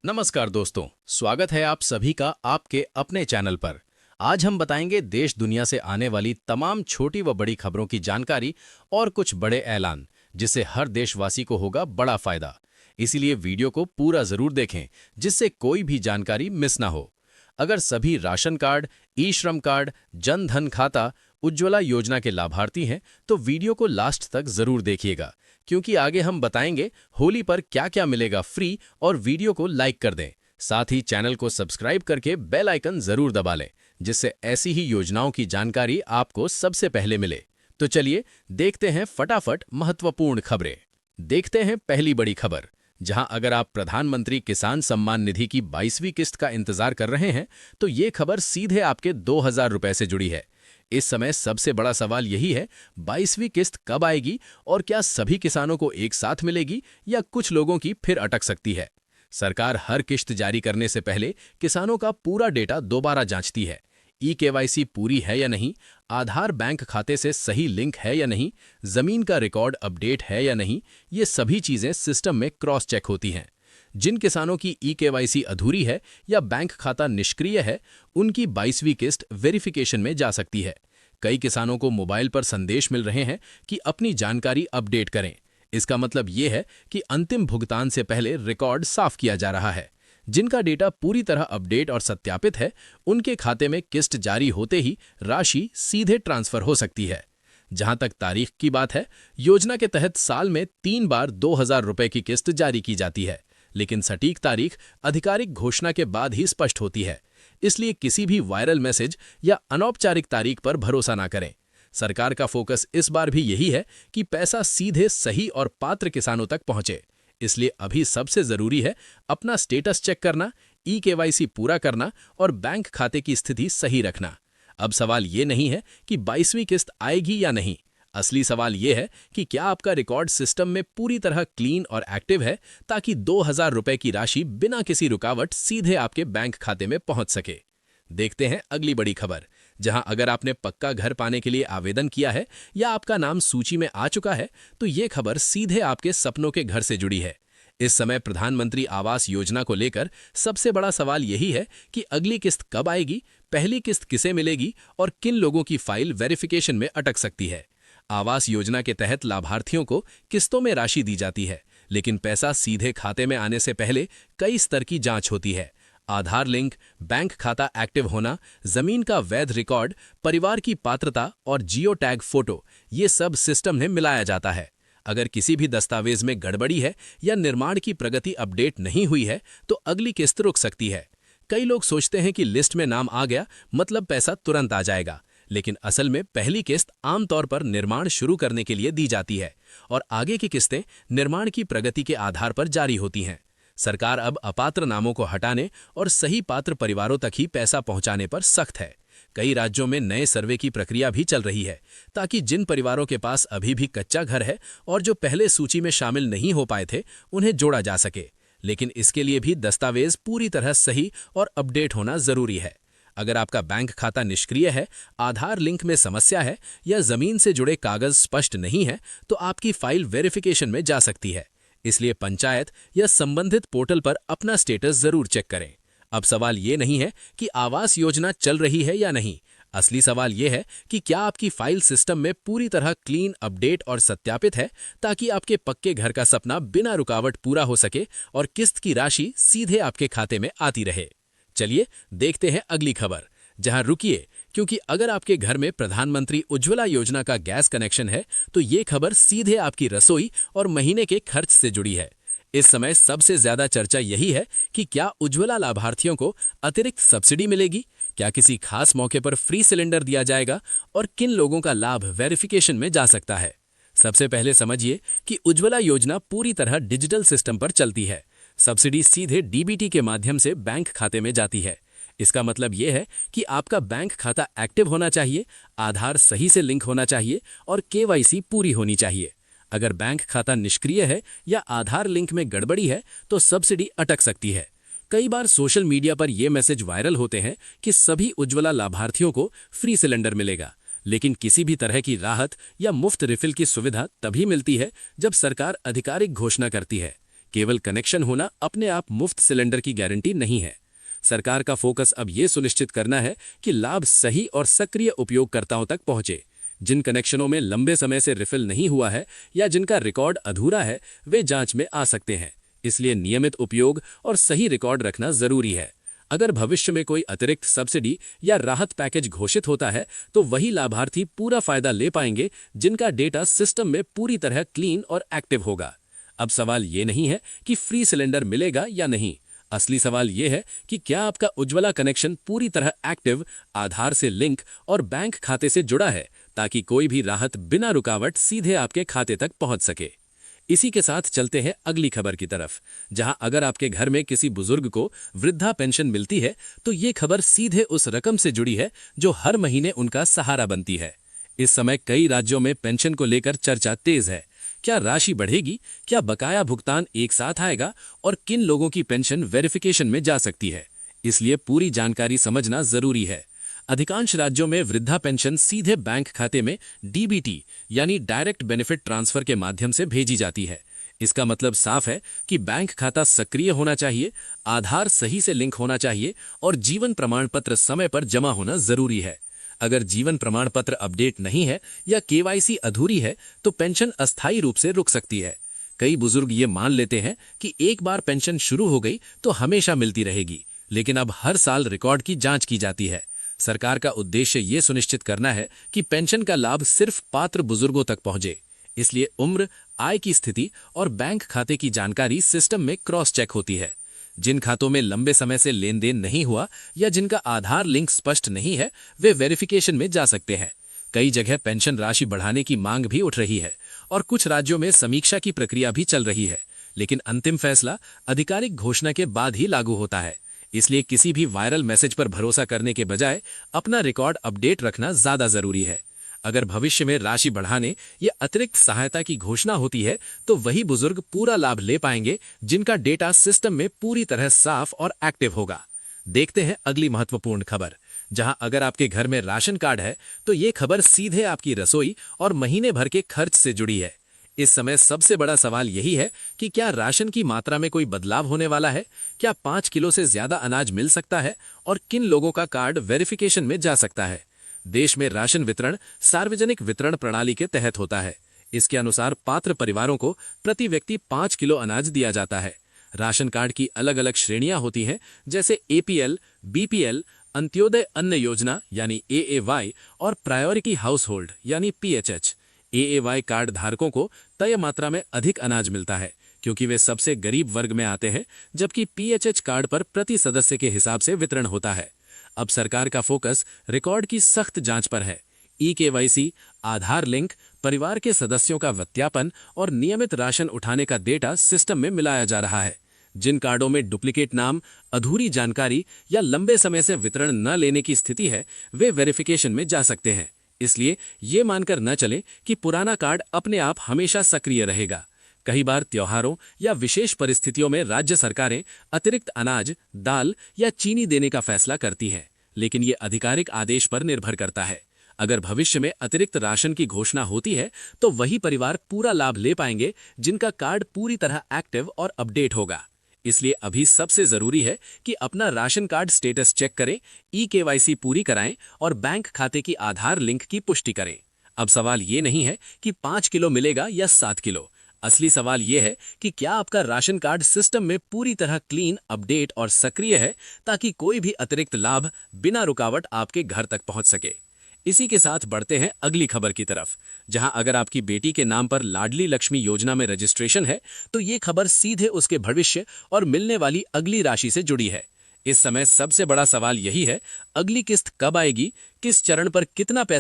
नमस्कार दोस्तों, स्वागत है आप सभी का आपके अपने चैनल पर। आज हम बताएंगे देश दुनिया से आने वाली तमाम छोटी व बड़ी खबरों की जानकारी और कुछ बड़े ऐलान, जिससे हर देशवासी को होगा बड़ा फायदा। इसीलिए वीडियो को पूरा जरूर देखें, जिससे कोई भी जानकारी मिस ना हो। अगर सभी राशन कार्ड, ई श्रम कार्ड, जन धन खाता, उज्ज्वला योजना के लाभार्थी हैं, तो वीडियो को लास्ट तक जरूर देखिएगा, क्योंकि आगे हम बताएंगे होली पर क्या-क्या मिलेगा फ्री। और वीडियो को लाइक कर दें, साथ ही चैनल को सब्सक्राइब करके बेल आइकन जरूर दबा लें, जिससे ऐसी ही योजनाओं की जानकारी आपको सबसे पहले मिले। तो चलिए देखते हैं फटाफट महत्वपूर्ण खबरें। देखते हैं पहली बड़ी खबर, जहां अगर आप प्रधानमंत्री किसान सम्मान निधि की 22वीं किस्त का इंतजार कर रहे हैं, तो ये खबर सीधे आपके 2000 रुपए से जुड़ी है। इस समय सबसे बड़ा सवाल यही है, 22वीं किस्त कब आएगी और क्या सभी किसानों को एक साथ मिलेगी या कुछ लोगों की फिर अटक सकती है। सरकार हर किस्त जारी करने से पहले किसानों का पूरा डेटा दोबारा जांचती है। ई-केवाईसी पूरी है या नहीं, आधार बैंक खाते से सही लिंक है या नहीं, जमीन का रिकॉर्ड अपडेट है या नहीं, ये सभी चीजें सिस्टम में क्रॉस चेक होती हैं। जिन किसानों की ई-केवाईसी अधूरी है या बैंक खाता निष्क्रिय है, उनकी 22वीं किस्त वेरिफिकेशन में जा सकती है। कई किसानों को मोबाइल पर संदेश मिल रहे हैं कि अपनी जानकारी अपडेट करें। इसका मतलब ये है कि अंतिम भुगतान से पहले रिकॉर्ड साफ किया जा रहा है। जिनका डेटा पूरी तरह अपडेट और सत्यापित है, उनके खाते में किस्त जारी होते ही राशि सीधे ट्रांसफर हो सकती है। जहां तक तारीख की बात है, योजना के तहत साल में 3 बार 2000 रुपए की किस्त जारी की जाती है, लेकिन सटीक तारीख आधिकारिक घोषणा के बाद ही स्पष्ट होती है। इसलिए किसी भी वायरल मैसेज या अनौपचारिक तारीख पर भरोसा ना करें। सरकार का फोकस इस बार भी यही है कि पैसा सीधे सही और पात्र किसानों तक पहुंचे। इसलिए अभी सबसे जरूरी है अपना स्टेटस चेक करना, ई-केवाईसी पूरा करना और बैंक खाते की स्थिति सही रखना। अब सवाल ये नहीं है कि 22वीं किस्त आएगी या नहीं। असली सवाल यह है कि क्या आपका रिकॉर्ड सिस्टम में पूरी तरह क्लीन और एक्टिव है, ताकि 2000 रुपए की राशि बिना किसी रुकावट सीधे आपके बैंक खाते में पहुंच सके। देखते हैं अगली बड़ी खबर, जहां अगर आपने पक्का घर पाने के लिए आवेदन किया है या आपका नाम सूची में आ चुका है, तो ये खबर सीधे आपके सपनों के घर से जुड़ी है। इस समय प्रधानमंत्री आवास योजना को लेकर सबसे बड़ा सवाल यही है कि अगली किस्त कब आएगी, पहली किस्त किसे मिलेगी और किन लोगों की फाइल वेरिफिकेशन में अटक सकती है। आवास योजना के तहत लाभार्थियों को किस्तों में राशि दी जाती है, लेकिन पैसा सीधे खाते में आने से पहले कई स्तर की जांच होती है। आधार लिंक, बैंक खाता एक्टिव होना, जमीन का वैध रिकॉर्ड, परिवार की पात्रता और जियो टैग फोटो, ये सब सिस्टम में मिलाया जाता है। अगर किसी भी दस्तावेज में गड़बड़ी है या निर्माण की प्रगति अपडेट नहीं हुई है, तो अगली किस्त रुक सकती है। कई लोग सोचते हैं कि लिस्ट में नाम आ गया मतलब पैसा तुरंत आ जाएगा, लेकिन असल में पहली किस्त आमतौर पर निर्माण शुरू करने के लिए दी जाती है और आगे की किस्तें निर्माण की प्रगति के आधार पर जारी होती हैं। सरकार अब अपात्र नामों को हटाने और सही पात्र परिवारों तक ही पैसा पहुंचाने पर सख्त है। कई राज्यों में नए सर्वे की प्रक्रिया भी चल रही है, ताकि जिन परिवारों के पास अभी भी कच्चा घर है और जो पहले सूची में शामिल नहीं हो पाए थे, उन्हें जोड़ा जा सके। लेकिन इसके लिए भी दस्तावेज पूरी तरह सही और अपडेट होना जरूरी है। अगर आपका बैंक खाता निष्क्रिय है, आधार लिंक में समस्या है या जमीन से जुड़े कागज स्पष्ट नहीं है, तो आपकी फाइल वेरिफिकेशन में जा सकती है। इसलिए पंचायत या संबंधित पोर्टल पर अपना स्टेटस जरूर चेक करें। अब सवाल ये नहीं है कि आवास योजना चल रही है या नहीं। असली सवाल यह है कि क्या आपकी फाइल सिस्टम में पूरी तरह क्लीन, अपडेट और सत्यापित है, ताकि आपके पक्के घर का सपना बिना रुकावट पूरा हो सके और किस्त की राशि सीधे आपके खाते में आती रहे। चलिए देखते हैं अगली खबर, जहां रुकिए, क्योंकि अगर आपके घर में प्रधानमंत्री उज्ज्वला योजना का गैस कनेक्शन है, तो ये खबर सीधे आपकी रसोई और महीने के खर्च से जुड़ी है। इस समय सबसे ज्यादा चर्चा यही है कि क्या उज्ज्वला लाभार्थियों को अतिरिक्त सब्सिडी मिलेगी, क्या किसी खास मौके पर फ्री सिलेंडर दिया जाएगा और किन लोगों का लाभ वेरिफिकेशन में जा सकता है। सबसे पहले समझिए कि उज्ज्वला योजना पूरी तरह डिजिटल सिस्टम पर चलती है। सब्सिडी सीधे डीबीटी के माध्यम से बैंक खाते में जाती है। इसका मतलब यह है कि आपका बैंक खाता एक्टिव होना चाहिए, आधार सही से लिंक होना चाहिए और केवाईसी पूरी होनी चाहिए। अगर बैंक खाता निष्क्रिय है या आधार लिंक में गड़बड़ी है, तो सब्सिडी अटक सकती है। कई बार सोशल मीडिया पर यह मैसेज वायरल होते हैं कि सभी उज्ज्वला लाभार्थियों को फ्री सिलेंडर मिलेगा, लेकिन किसी भी तरह की राहत या मुफ्त रिफिल की सुविधा तभी मिलती है जब सरकार आधिकारिक घोषणा करती है। केवल कनेक्शन होना अपने आप मुफ्त सिलेंडर की गारंटी नहीं है। सरकार का फोकस अब ये सुनिश्चित करना है कि लाभ सही और सक्रिय उपयोगकर्ताओं तक पहुंचे। जिन कनेक्शनों में लंबे समय से रिफिल नहीं हुआ है या जिनका रिकॉर्ड अधूरा है, वे जांच में आ सकते हैं। इसलिए नियमित उपयोग और सही रिकॉर्ड रखना जरूरी है। अगर भविष्य में कोई अतिरिक्त सब्सिडी या राहत पैकेज घोषित होता है तो वही लाभार्थी पूरा फायदा ले पाएंगे जिनका डेटा सिस्टम में पूरी तरह क्लीन और एक्टिव होगा। अब सवाल ये नहीं है कि फ्री सिलेंडर मिलेगा या नहीं। असली सवाल यह है कि क्या आपका उज्ज्वला कनेक्शन पूरी तरह एक्टिव, आधार से लिंक और बैंक खाते से जुड़ा है, ताकि कोई भी राहत बिना रुकावट सीधे आपके खाते तक पहुंच सके। इसी के साथ चलते हैं अगली खबर की तरफ, जहां अगर आपके घर में किसी बुजुर्ग को वृद्धा पेंशन मिलती है तो ये खबर सीधे उस रकम से जुड़ी है जो हर महीने उनका सहारा बनती है। इस समय कई राज्यों में पेंशन को लेकर चर्चा तेज है। क्या राशि बढ़ेगी, क्या बकाया भुगतान एक साथ आएगा और किन लोगों की पेंशन वेरिफिकेशन में जा सकती है, इसलिए पूरी जानकारी समझना जरूरी है। अधिकांश राज्यों में वृद्धा पेंशन सीधे बैंक खाते में डीबीटी यानी डायरेक्ट बेनिफिट ट्रांसफर के माध्यम से भेजी जाती है। इसका मतलब साफ है कि बैंक खाता सक्रिय होना चाहिए, आधार सही से लिंक होना चाहिए और जीवन प्रमाण पत्र समय पर जमा होना जरूरी है। अगर जीवन प्रमाण पत्र अपडेट नहीं है या केवाईसी अधूरी है तो पेंशन अस्थायी रूप से रुक सकती है। कई बुजुर्ग ये मान लेते हैं कि एक बार पेंशन शुरू हो गई तो हमेशा मिलती रहेगी, लेकिन अब हर साल रिकॉर्ड की जांच की जाती है। सरकार का उद्देश्य ये सुनिश्चित करना है कि पेंशन का लाभ सिर्फ पात्र बुजुर्गों तक पहुंचे। इसलिए उम्र, आय की स्थिति और बैंक खाते की जानकारी सिस्टम में क्रॉस चेक होती है। जिन खातों में लंबे समय से लेन देन नहीं हुआ या जिनका आधार लिंक स्पष्ट नहीं है, वे वेरिफिकेशन में जा सकते हैं। कई जगह पेंशन राशि बढ़ाने की मांग भी उठ रही है और कुछ राज्यों में समीक्षा की प्रक्रिया भी चल रही है, लेकिन अंतिम फैसला आधिकारिक घोषणा के बाद ही लागू होता है। इसलिए किसी भी वायरल मैसेज पर भरोसा करने के बजाय अपना रिकॉर्ड अपडेट रखना ज्यादा जरूरी है। अगर भविष्य में राशि बढ़ाने या अतिरिक्त सहायता की घोषणा होती है तो वही बुजुर्ग पूरा लाभ ले पाएंगे जिनका डेटा सिस्टम में पूरी तरह साफ और एक्टिव होगा। देखते हैं अगली महत्वपूर्ण खबर, जहां अगर आपके घर में राशन कार्ड है तो ये खबर सीधे आपकी रसोई और महीने भर के खर्च से जुड़ी है। इस समय सबसे बड़ा सवाल यही है कि क्या राशन की मात्रा में कोई बदलाव होने वाला है, क्या 5 किलो से ज्यादा अनाज मिल सकता है और किन लोगों का कार्ड वेरिफिकेशन में जा सकता है। देश में राशन वितरण सार्वजनिक वितरण प्रणाली के तहत होता है। इसके अनुसार पात्र परिवारों को प्रति व्यक्ति 5 किलो अनाज दिया जाता है। राशन कार्ड की अलग अलग श्रेणियां होती हैं, जैसे एपीएल, बीपीएल, अंत्योदय अन्न योजना यानी एएवाई और प्रायोरिटी हाउस होल्ड यानी पीएचएच। एएवाई कार्ड धारकों को तय मात्रा में अधिक अनाज मिलता है क्योंकि वे सबसे गरीब वर्ग में आते हैं, जबकि पीएचएच कार्ड पर प्रति सदस्य के हिसाब से वितरण होता है। अब सरकार का फोकस रिकॉर्ड की सख्त जांच पर है। ई-केवाईसी, आधार लिंक, परिवार के सदस्यों का सत्यापन और नियमित राशन उठाने का डेटा सिस्टम में मिलाया जा रहा है। जिन कार्डों में डुप्लीकेट नाम, अधूरी जानकारी या लंबे समय से वितरण न लेने की स्थिति है, वे वेरिफिकेशन में जा सकते हैं। इसलिए ये मानकर न चलें कि पुराना कार्ड अपने आप हमेशा सक्रिय रहेगा। कई बार त्योहारों या विशेष परिस्थितियों में राज्य सरकारें अतिरिक्त अनाज, दाल या चीनी देने का फैसला करती हैं, लेकिन ये आधिकारिक आदेश पर निर्भर करता है। अगर भविष्य में अतिरिक्त राशन की घोषणा होती है तो वही परिवार पूरा लाभ ले पाएंगे जिनका कार्ड पूरी तरह एक्टिव और अपडेट होगा। इसलिए अभी सबसे जरूरी है कि अपना राशन कार्ड स्टेटस चेक करें, ई-केवाईसी पूरी कराएं और बैंक खाते की आधार लिंक की पुष्टि करें। अब सवाल ये नहीं है कि 5 किलो मिलेगा या 7 किलो। असली सवाल यह है कि क्या आपका राशन कार्ड सिस्टम में पूरी तरह क्लीन, अपडेट और सक्रिय है, ताकि कोई भी अतिरिक्त लाभ बिना रुकावट आपके घर तक पहुंच सके। इसी के साथ बढ़ते हैं अगली खबर की तरफ, जहां अगर आपकी बेटी के नाम पर लाडली लक्ष्मी योजना में रजिस्ट्रेशन है तो ये खबर सीधे उसके भविष्य और मिलने वाली अगली राशि से जुड़ी है। इस समय सबसे बड़ा सवाल यही है, अगली किस्त कब आएगी, किस चरण पर कितना पैसा